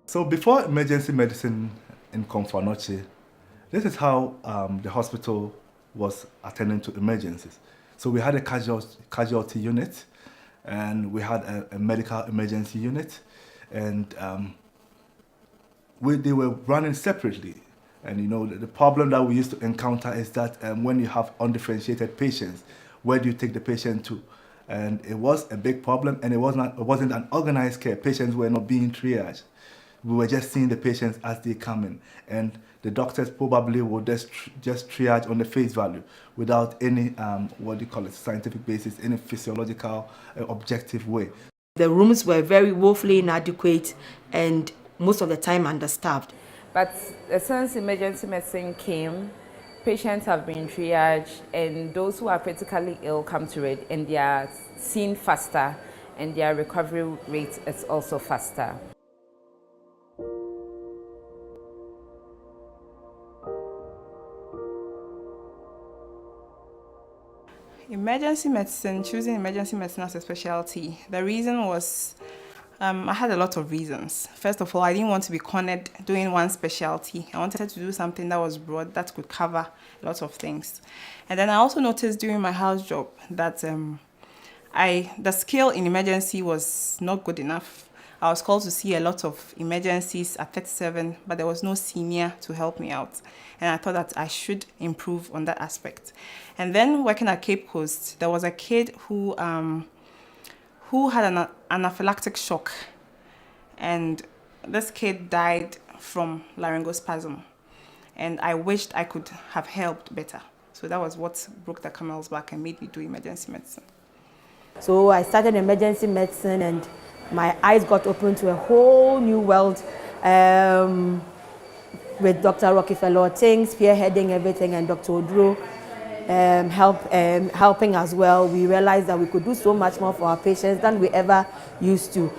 So before emergency medicine in Comfort Noche, this is how the hospital was attending to emergencies. So we had a casualty unit, and we had a medical emergency unit, and they were running separately. And you know, the problem that we used to encounter is that when you have undifferentiated patients, where do you take the patient to? And it was a big problem, and it wasn't an organized care. Patients were not being triaged. We were just seeing the patients as they come in, and the doctors probably would just triage on the face value without any what do you call it, scientific basis, any physiological objective way. The rooms were very woefully inadequate and most of the time understaffed. But since emergency medicine came, patients have been triaged, and those who are critically ill come to it, and they are seen faster, and their recovery rate is also faster. Choosing emergency medicine as a specialty, the reason was I had a lot of reasons. First of all, I didn't want to be cornered doing one specialty. I wanted to do something that was broad, that could cover lots of things. And then I also noticed during my house job that the skill in emergency was not good enough. I was called to see a lot of emergencies at 37, but there was no senior to help me out. And I thought that I should improve on that aspect. And then working at Cape Coast, there was a kid who had an anaphylactic shock. And this kid died from laryngospasm. And I wished I could have helped better. So that was what broke the camel's back and made me do emergency medicine. So I started emergency medicine, and my eyes got open to a whole new world with Dr. Rockefeller Ting spearheading everything, and Dr. Oduro helping as well. We realized that we could do so much more for our patients than we ever used to.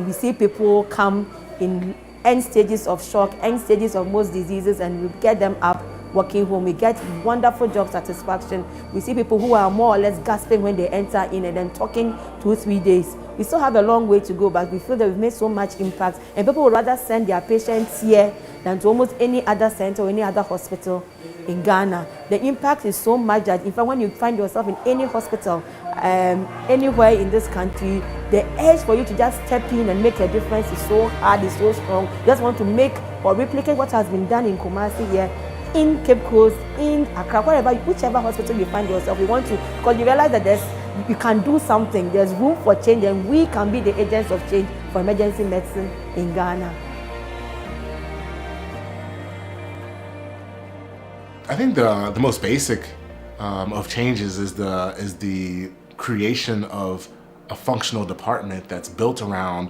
We see people come in end stages of shock, end stages of most diseases, and we get them up working home. We get wonderful job satisfaction. We see people who are more or less gasping when they enter in and then talking 2-3 days. We still have a long way to go, but we feel that we've made so much impact, and people would rather send their patients here than to almost any other center or any other hospital in Ghana. The impact is so much that, in fact, when you find yourself in any hospital, anywhere in this country, the urge for you to just step in and make a difference is so hard, is so strong. You just want to make or replicate what has been done in Kumasi here, in Cape Coast, in Accra, whichever hospital you find yourself. We want to, because you realize that you can do something, there's room for change, and we can be the agents of change for emergency medicine in Ghana. I think the most basic of changes is the creation of a functional department that's built around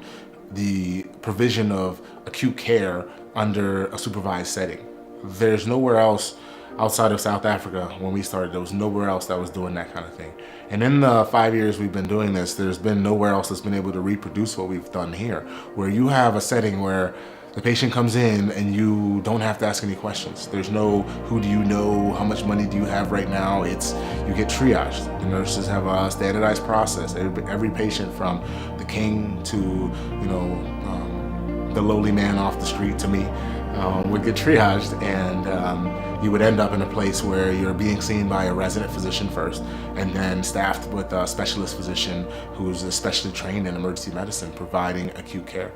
the provision of acute care under a supervised setting. There's nowhere else outside of South Africa. When we started, there was nowhere else that was doing that kind of thing. And in the 5 years we've been doing this, there's been nowhere else that's been able to reproduce what we've done here, where you have a setting where the patient comes in and you don't have to ask any questions. There's no who do you know, how much money do you have right now. It's you get triaged. The nurses have a standardized process. Every patient, from the king to the lowly man off the street to me, would get triaged, and you would end up in a place where you're being seen by a resident physician first, and then staffed with a specialist physician who's especially trained in emergency medicine providing acute care.